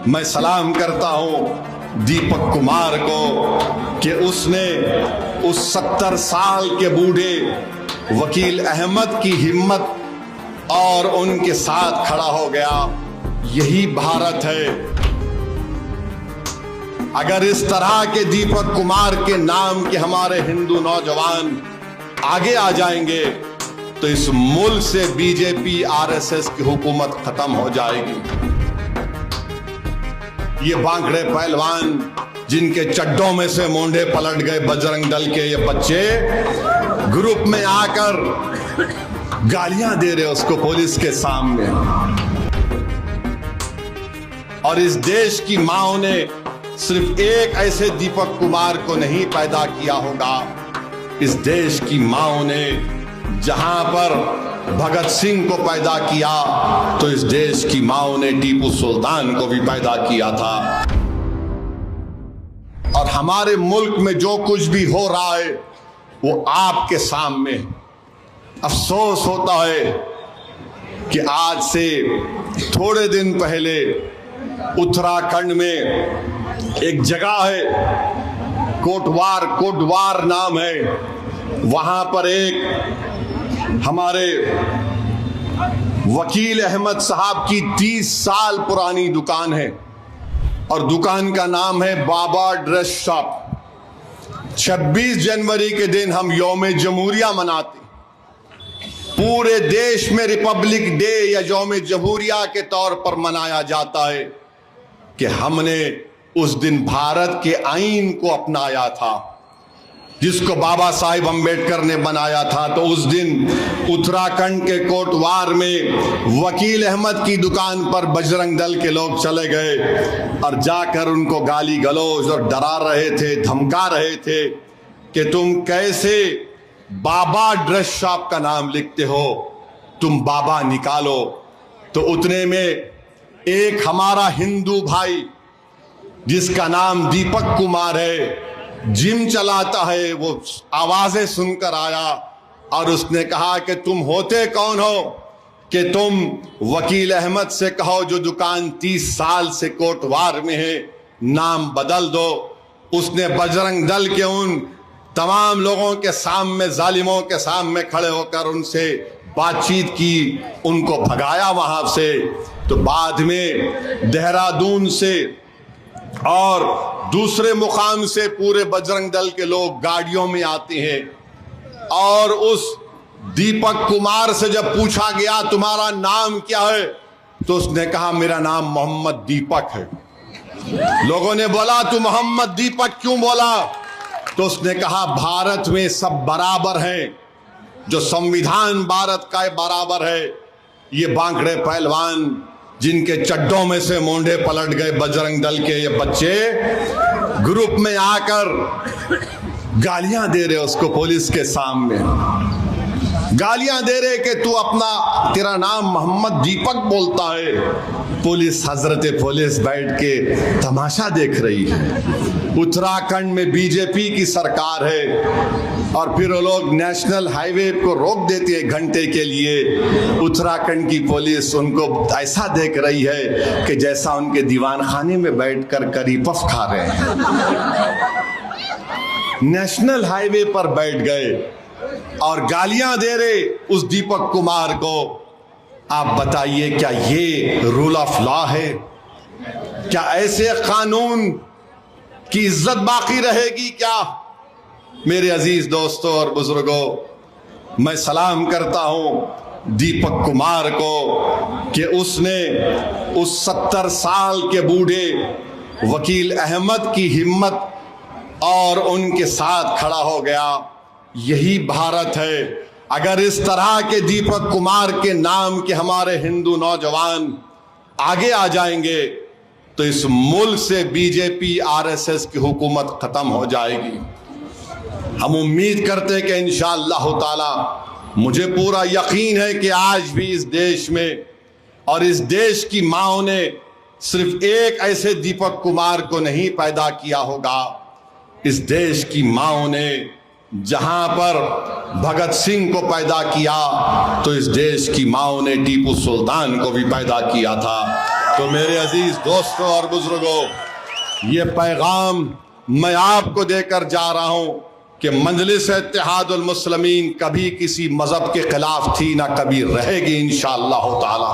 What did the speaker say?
मैं सलाम करता हूं दीपक कुमार को कि उसने उस 70 साल के बूढ़े वकील अहमद की हिम्मत और उनके साथ खड़ा हो गया। यही भारत है। अगर इस तरह के दीपक कुमार के नाम के हमारे हिंदू नौजवान आगे आ जाएंगे तो इस मुल्क से बीजेपी आरएसएस की हुकूमत खत्म हो जाएगी। ये बांकड़े पहलवान जिनके चड्डों में से मोंढे पलट गए बजरंग दल के ये बच्चे ग्रुप में आकर गालियां दे रहे उसको पुलिस के सामने। और इस देश की माओ ने सिर्फ एक ऐसे दीपक कुमार को नहीं पैदा किया होगा। इस देश की माओ ने जहां पर भगत सिंह को पैदा किया तो इस देश की माओ ने टीपू सुल्तान को भी पैदा किया था। और हमारे मुल्क में जो कुछ भी हो रहा है वो आपके सामने। अफसोस होता है कि आज से थोड़े दिन पहले उत्तराखंड में एक जगह है कोटवार नाम है। वहां पर एक हमारे वकील अहमद साहब की 30 साल पुरानी दुकान है और दुकान का नाम है बाबा ड्रेस शॉप। 26 जनवरी के दिन हम यौम जमहूरिया मनाते। पूरे देश में रिपब्लिक डे या यौम जमहूरिया के तौर पर मनाया जाता है कि हमने उस दिन भारत के आईन को अपनाया था जिसको बाबा साहिब अम्बेडकर ने बनाया था। तो उस दिन उत्तराखंड के कोटवार में वकील अहमद की दुकान पर बजरंग दल के लोग चले गए और जाकर उनको गाली गलौज और डरा रहे थे, धमका रहे थे कि तुम कैसे बाबा ड्रेस शॉप का नाम लिखते हो, तुम बाबा निकालो। तो उतने में एक हमारा हिंदू भाई जिसका नाम दीपक कुमार है, जिम चलाता है, वो आवाजें सुनकर आया और उसने कहा कि तुम होते कौन हो कि तुम वकील अहमद से कहो जो दुकान 30 साल से कोटवार में है, नाम बदल दो। उसने बजरंग दल के उन तमाम लोगों के सामने, जालिमों के सामने खड़े होकर उनसे बातचीत की, उनको भगाया वहां से। तो बाद में देहरादून से और दूसरे मुकाम से पूरे बजरंग दल के लोग गाड़ियों में आते हैं और उस दीपक कुमार से जब पूछा गया तुम्हारा नाम क्या है तो उसने कहा मेरा नाम मोहम्मद दीपक है। लोगों ने बोला तू मोहम्मद दीपक क्यों बोला? तो उसने कहा भारत में सब बराबर हैं, जो संविधान भारत का बराबर है। ये बांकड़े पहलवान जिनके चड्डों में से मोंढे पलट गए बजरंग दल के ये बच्चे ग्रुप में आकर गालियां दे रहे उसको पुलिस के सामने। गालियां दे रहे कि तू अपना, तेरा नाम मोहम्मद दीपक बोलता है। पुलिस, हजरत पुलिस बैठ के तमाशा देख रही है। उत्तराखंड में बीजेपी की सरकार है और फिर वो लोग नेशनल हाईवे को रोक देती है घंटे के लिए। उत्तराखंड की पुलिस उनको ऐसा देख रही है कि जैसा उनके दीवान खाने में बैठकर करी पफ खा रहे हैं। नेशनल हाईवे पर बैठ गए और गालियां दे रहे उस दीपक कुमार को। आप बताइए क्या ये रूल ऑफ लॉ है? क्या ऐसे कानून की इज्जत बाकी रहेगी क्या? मेरे अजीज दोस्तों और बुजुर्गों, मैं सलाम करता हूं दीपक कुमार को कि उसने उस 70 साल के बूढ़े वकील अहमद की हिम्मत और उनके साथ खड़ा हो गया। यही भारत है। अगर इस तरह के दीपक कुमार के नाम के हमारे हिंदू नौजवान आगे आ जाएंगे तो इस मुल्क से बीजेपी आरएसएस की हुकूमत खत्म हो जाएगी। हम उम्मीद करते हैं कि इंशाअल्लाह ताला, मुझे पूरा यकीन है कि आज भी इस देश में और इस देश की माओ ने सिर्फ एक ऐसे दीपक कुमार को नहीं पैदा किया होगा। इस देश की माओ ने जहां पर भगत सिंह को पैदा किया तो इस देश की माओ ने टीपू सुल्तान को भी पैदा किया था। तो मेरे अजीज दोस्तों और बुजुर्गों, ये पैगाम मैं आपको देकर जा रहा हूं कि मजलिस इत्तेहादुल मुस्लिमीन कभी किसी मजहब के खिलाफ थी, ना कभी रहेगी इंशाअल्लाह ताला।